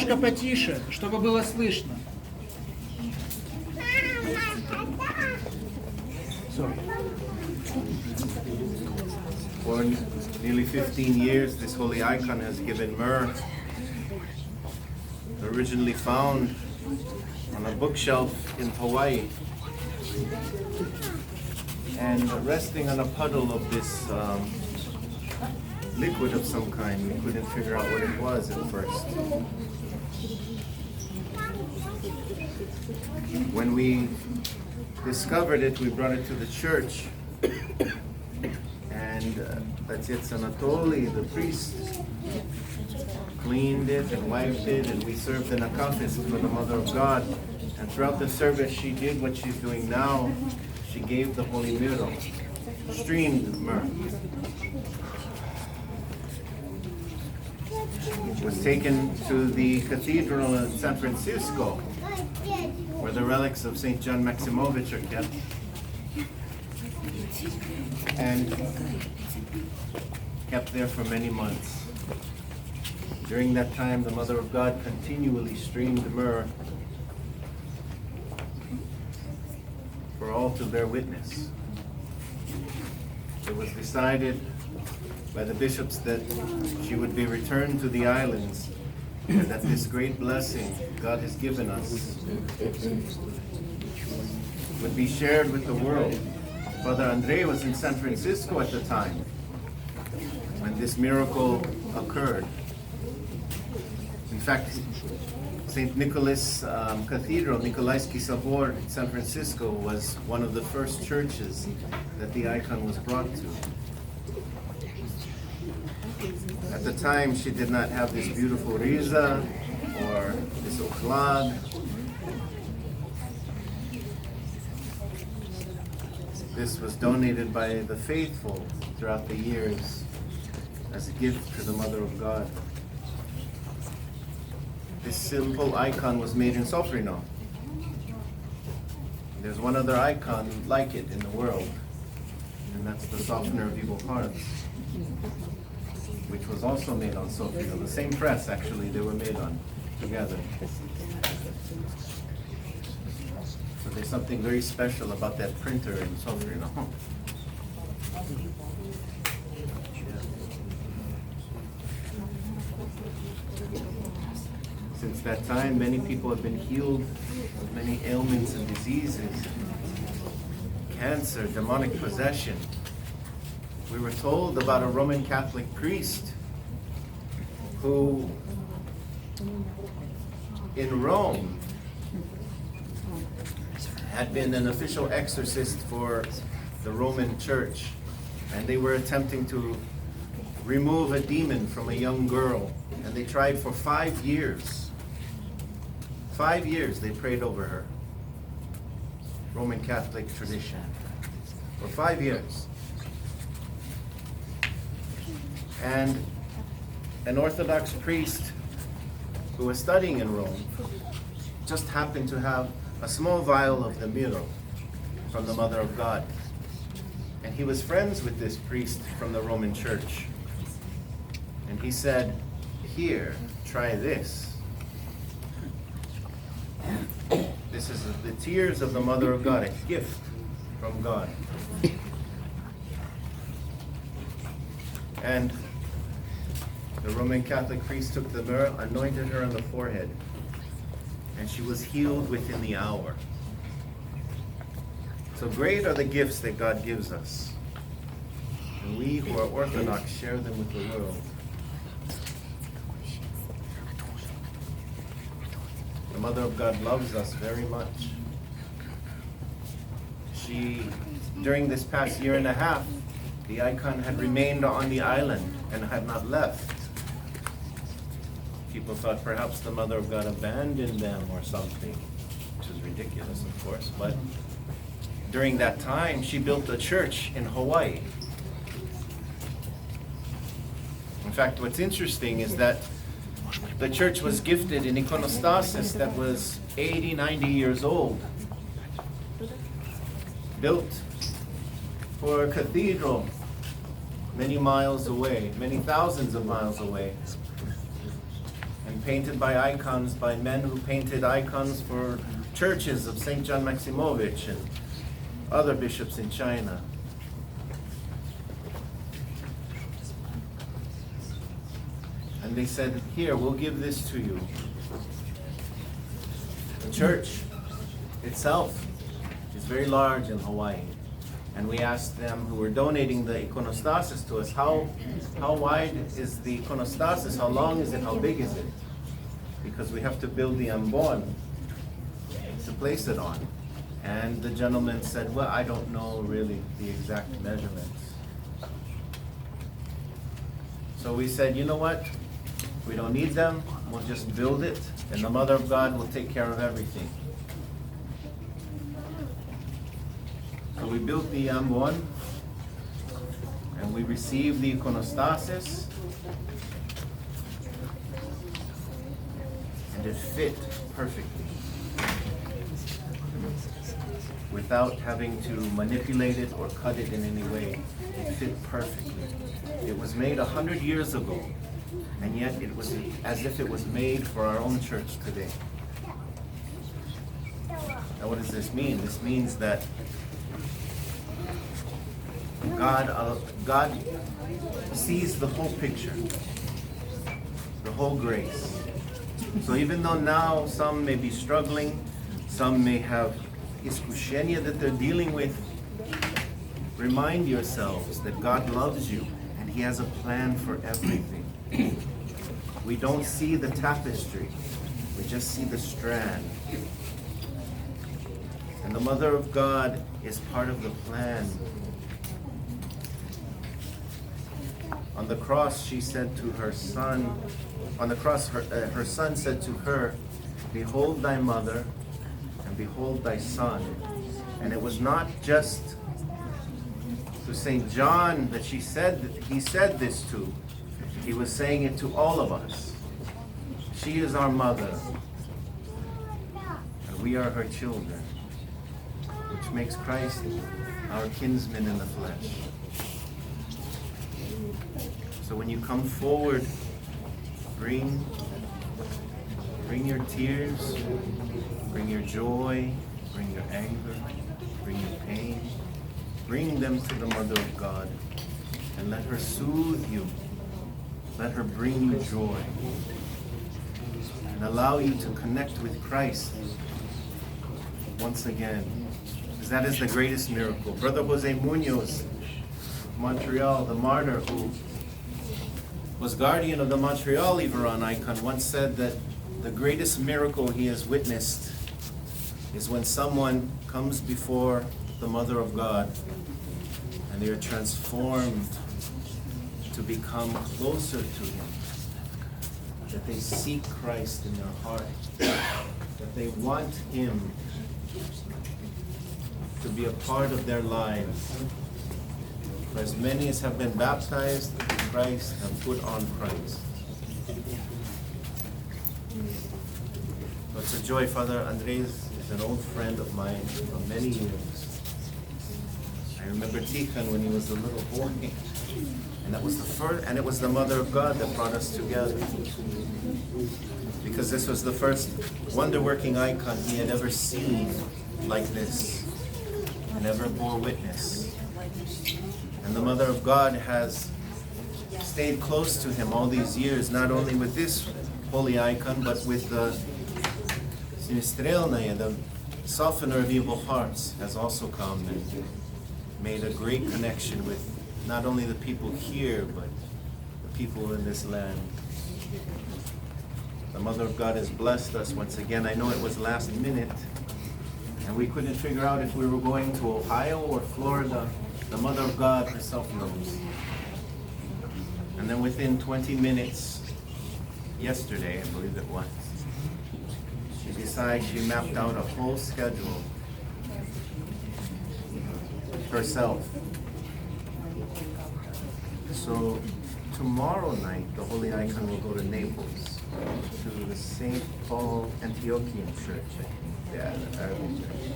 немножко потише, чтобы было слышно. For nearly 15 years, this holy icon has given myrrh, originally found on a bookshelf in Hawaii, and resting on a puddle of this liquid of some kind. We couldn't figure out what it was at first. When we discovered it, we brought it to the church, and otец Anatoly, the priest, cleaned it and wiped it, and we served an akafist for the Mother of God. And throughout the service, she did what she's doing now. She gave the holy myrrh, streamed myrrh. It was taken to the cathedral in San Francisco, where the relics of St. John Maximovich are kept, and kept there for many months. During that time, the Mother of God continually streamed myrrh for all to bear witness. It was decided by the bishops that she would be returned to the islands, and that this great blessing God has given us would be shared with the world. Father Andrei was in San Francisco at the time when this miracle occurred. In fact, St. Nicholas Cathedral, Nikolaevsky Sobor in San Francisco, was one of the first churches that the icon was brought to. At the time, she did not have this beautiful riza or this oklag. This was donated by the faithful throughout the years as a gift to the Mother of God. This simple icon was made in Sofrino. There's one other icon like it in the world, and that's the softener of evil hearts, which was also made on Sofrino. The same press, actually, they were made on together. So there's something very special about that printer in Sofrino. Since that time, many people have been healed of many ailments and diseases, cancer, demonic possession. We were told about a Roman Catholic priest who, in Rome, had been an official exorcist for the Roman Church, and they were attempting to remove a demon from a young girl, and they tried for 5 years. 5 years they prayed over her. Roman Catholic tradition. For 5 years. And an Orthodox priest who was studying in Rome just happened to have a small vial of the myrrh from the Mother of God. And he was friends with this priest from the Roman Church. And he said, "Here, try this. This is the tears of the Mother of God, a gift from God." And the Roman Catholic priest took the myrrh, anointed her on the forehead, and she was healed within the hour. So great are the gifts that God gives us, and we who are Orthodox share them with the world. The Mother of God loves us very much. During this past year and a half, the icon had remained on the island and had not left. People thought perhaps the Mother of God abandoned them or something, which is ridiculous, of course. But during that time, she built a church in Hawaii. In fact, what's interesting is that the church was gifted an iconostasis that was 80, 90 years old, built for a cathedral many miles away, many thousands of miles away, and painted by icons, by men who painted icons for churches of St. John Maximovich and other bishops in China. And they said, here, we'll give this to you. The church itself is very large in Hawaii. And we asked them who were donating the iconostasis to us, how wide is the iconostasis? How long is it? How big is it? Because we have to build the ambon to place it on. And the gentleman said, well, I don't know really the exact measurements. So we said, you know what? We don't need them. We'll just build it, and the Mother of God will take care of everything. So we built the ambon, and we received the iconostasis, and it fit perfectly, without having to manipulate it or cut it in any way. It fit perfectly. It was made 100 years ago, and yet it was as if it was made for our own church today. Now what does this mean? This means that God sees the whole picture, the whole grace. So even though now some may be struggling, some may have iskushenia that they're dealing with, remind yourselves that God loves you and He has a plan for everything. We don't see the tapestry, we just see the strand. And the Mother of God is part of the plan. On the cross, she said to her son, on the cross, her son said to her, behold thy mother, and behold thy son. And it was not just to St. John that he said this to. He was saying it to all of us. She is our mother, and we are her children, which makes Christ our kinsman in the flesh. So when you come forward, bring your tears, bring your joy, bring your anger, bring your pain, bring them to the Mother of God, and let her soothe you. Let her bring you joy and allow you to connect with Christ once again, because that is the greatest miracle. Brother Jose Munoz, Montreal, the martyr who was guardian of the Montreal Iveron icon, once said that the greatest miracle he has witnessed is when someone comes before the Mother of God and they are transformed to become closer to Him, that they seek Christ in their heart, that they want Him to be a part of their lives. For as many as have been baptized in Christ have put on Christ. So it's a joy. Father Andrei is an old friend of mine for many years. I remember Tijan when he was a little boy. And that was the first, and it was the Mother of God that brought us together. Because this was the first wonder-working icon he had ever seen like this, and ever bore witness. And the Mother of God has stayed close to him all these years, not only with this holy icon, but with the Sinistrelnaya, the softener of evil hearts, has also come and made a great connection with not only the people here, but the people in this land. The Mother of God has blessed us once again. I know it was last minute, and we couldn't figure out if we were going to Ohio or Florida. The Mother of God herself knows. And then within 20 minutes, yesterday, I believe it was, she mapped out a whole schedule herself. So tomorrow night, the Holy Icon will go to Naples, to the St. Paul Antiochian Church, I think, yeah, the Arabic church,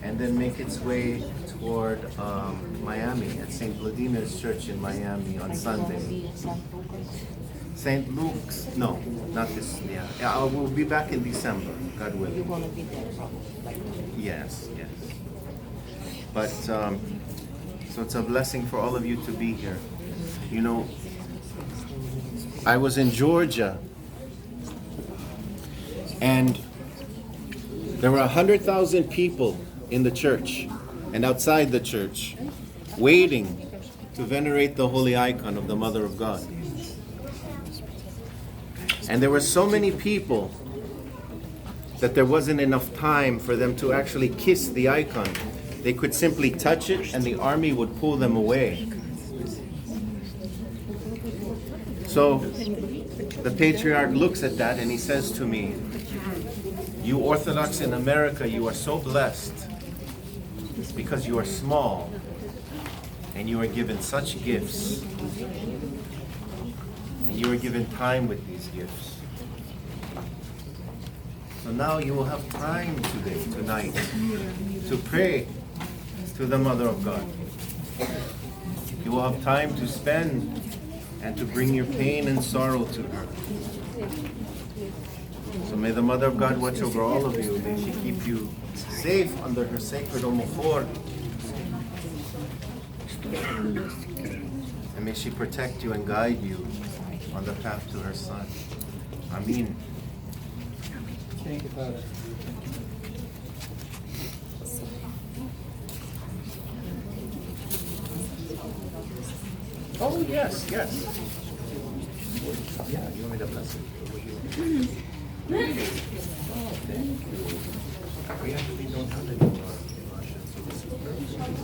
and then make its way toward Miami, at St. Vladimir's Church in Miami on Sunday. St. Luke's, no, not this, yeah. I will be back in December, God willing. You're gonna be there probably. Yes. But, so it's a blessing for all of you to be here. You know, I was in Georgia, and there were 100,000 people in the church and outside the church waiting to venerate the holy icon of the Mother of God. And there were so many people that there wasn't enough time for them to actually kiss the icon. They could simply touch it and the army would pull them away. So the patriarch looks at that and he says to me, "You Orthodox in America, you are so blessed because you are small and you are given such gifts. And you are given time with these gifts. So now you will have time today, tonight, to pray to the Mother of God. You will have time to spend and to bring your pain and sorrow to her. So may the Mother of God watch over all of you. May she keep you safe under her sacred omophor. And may she protect you and guide you on the path to her Son. Amen." Thank you, Father. Oh, yes. Yeah, you want me to bless it? Oh, thank you. We actually don't have any more in Russia, so this is perfect.